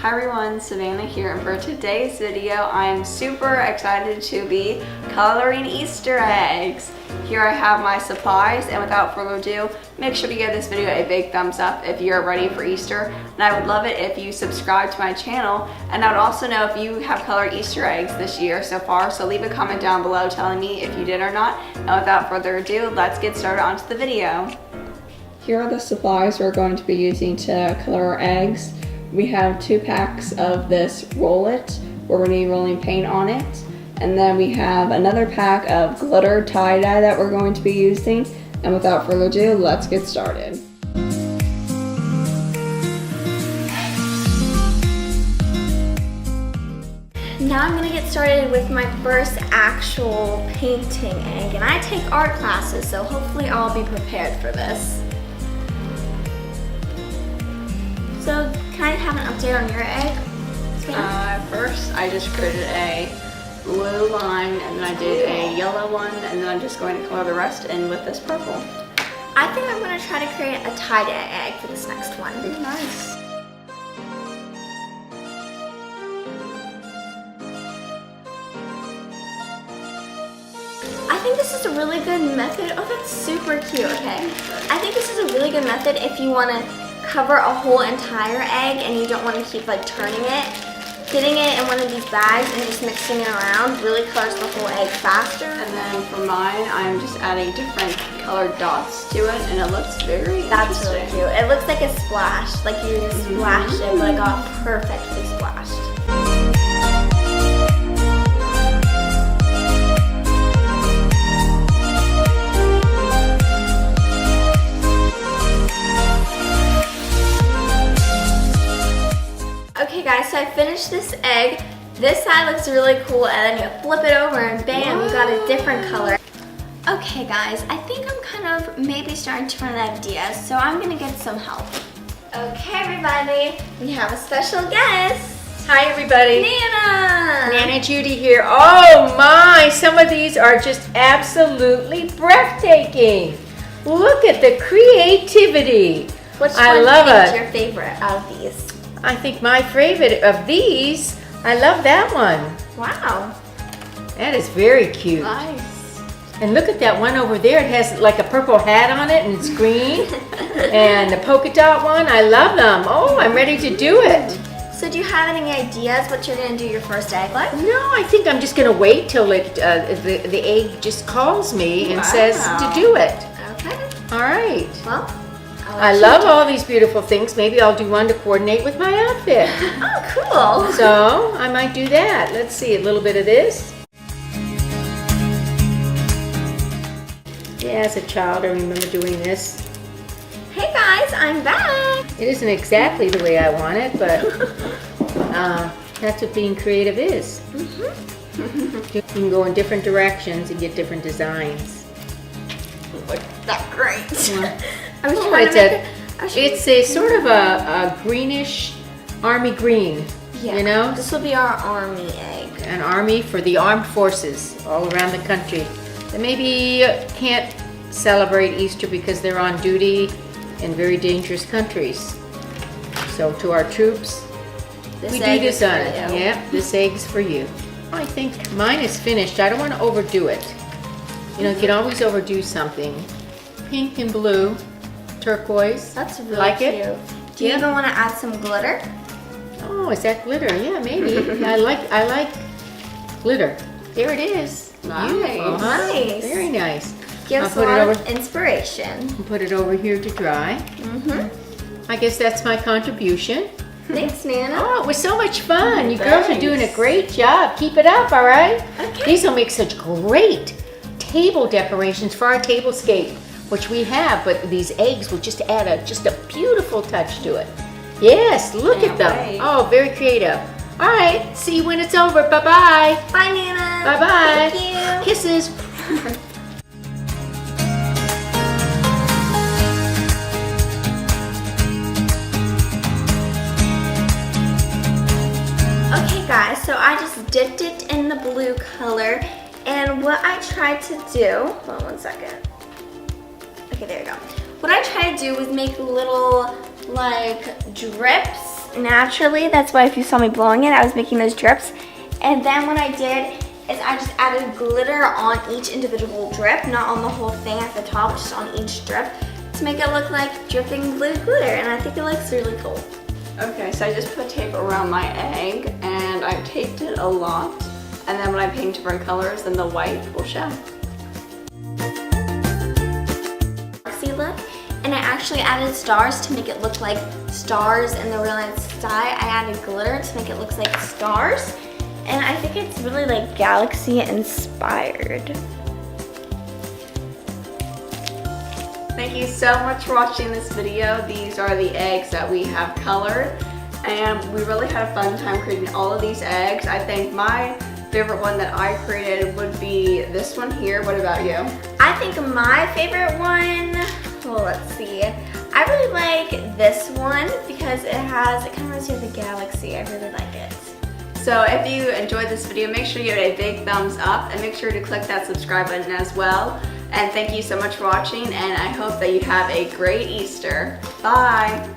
Hi everyone, Savannah here, and for today's video I am super excited to be coloring Easter eggs. Here I have my supplies, and without further ado, make sure to give this video a big thumbs up if you're ready for Easter, and I would love it if you subscribe to my channel, and I would also know if you have colored Easter eggs this year so far, so leave a comment down below telling me if you did or not, and without further ado, let's get started onto the video. Here are the supplies we're going to be using to color our eggs. We have 2 packs of this Roll It, where we're going to be rolling paint on it. And then we have another pack of glitter tie-dye that we're going to be using. And without further ado, let's get started. Now I'm going to get started with my first actual painting egg. And I take art classes, so hopefully I'll be prepared for this. So, can I have an update on your egg? First, I just created a blue line, and then I did a yellow one, and then I'm just going to color the rest in with this purple. I think I'm going to try to create a tie-dye egg for this next one. Nice. I think this is a really good method. Oh, that's super cute, okay. I think this is a really good method if you want to cover a whole entire egg and you don't want to keep like turning it. Getting it in one of these bags and just mixing it around really colors the whole egg faster. And then for mine, I'm just adding different colored dots to it, and it looks very That's really interesting. cute. It looks like a splash, like you just splashed it, but it got perfectly splashed. Okay guys, so I finished this egg. This side looks really cool, and then you flip it over and bam, you got a different color. Okay guys, I think I'm kind of maybe starting to run out of ideas, so I'm gonna get some help. Okay everybody, we have a special guest. Hi everybody. Nana! Nana Judy here. Oh my, some of these are just absolutely breathtaking. Look at the creativity. Which I one love do you think is it. your favorite out of these? I think my favorite of these, I love that one. Wow. That is very cute. Nice. And look at that one over there. It has like a purple hat on it and it's green. And the polka dot one, I love them. Oh, I'm ready to do it. So do you have any ideas what you're gonna do your first egg like? No, I think I'm just gonna wait till the egg just calls me and says to do it. Okay. All right. Well, I love all these beautiful things. Maybe I'll do one to coordinate with my outfit. Oh, cool. So I might do that. Let's see, a little bit of this. Yeah, as a child, I remember doing this. Hey guys, I'm back. It isn't exactly the way I want it, but that's what being creative is. You can go in different directions and get different designs. Look, that's great. I was Oh, trying to make it. it's a sort of a greenish army green, Yeah, you know? This will be our army egg. An army for the armed forces all around the country that maybe can't celebrate Easter because they're on duty in very dangerous countries. So to our troops, This we do egg this is on for it. you. Yeah, this egg's for you. I think mine is finished. I don't want to overdo it. You know, you can always overdo something. Pink and blue, turquoise. That's really Like cute. it? Do you Yeah. even want to add some glitter? Oh, is that glitter? Yeah, maybe. I like glitter. There it is. Nice. Beautiful, huh? Nice. Very nice. Give I'll us a put it lot over. of inspiration. Put it over here to dry. I guess that's my contribution. Thanks, Nana. Oh, it was so much fun. You girls are doing a great job. Keep it up, all right? Okay. These will make such great table decorations for our tablescape, which we have, but these eggs will just add just a beautiful touch to it. Yes, look at Can't them. wait. Oh, very creative. All right, see you when it's over. Bye-bye. Bye, Nana. Bye-bye. Thank you. Kisses. Okay guys, so I just dipped it in the blue color, and what I tried to do, hold on one second. Okay, there you go. What I tried to do was make little like drips naturally. That's why if you saw me blowing it, I was making those drips. And then what I did is I just added glitter on each individual drip, not on the whole thing at the top, just on each drip, to make it look like dripping blue glitter, and I think it looks really cool. Okay, so I just put tape around my egg and I've taped it a lot. And then when I paint different colors, then the white will show. See, look, and I actually added stars to make it look like stars in the real night sky. I added glitter to make it look like stars. And I think it's really like galaxy inspired. Thank you so much for watching this video. These are the eggs that we have colored. And we really had a fun time creating all of these eggs. I think my favorite one that I created would be this one here. What about you? I think my favorite one, well, let's see. I really like this one because it kind of reminds me of the galaxy. I really like it. So if you enjoyed this video, make sure you give it a big thumbs up and make sure to click that subscribe button as well. And thank you so much for watching, and I hope that you have a great Easter. Bye!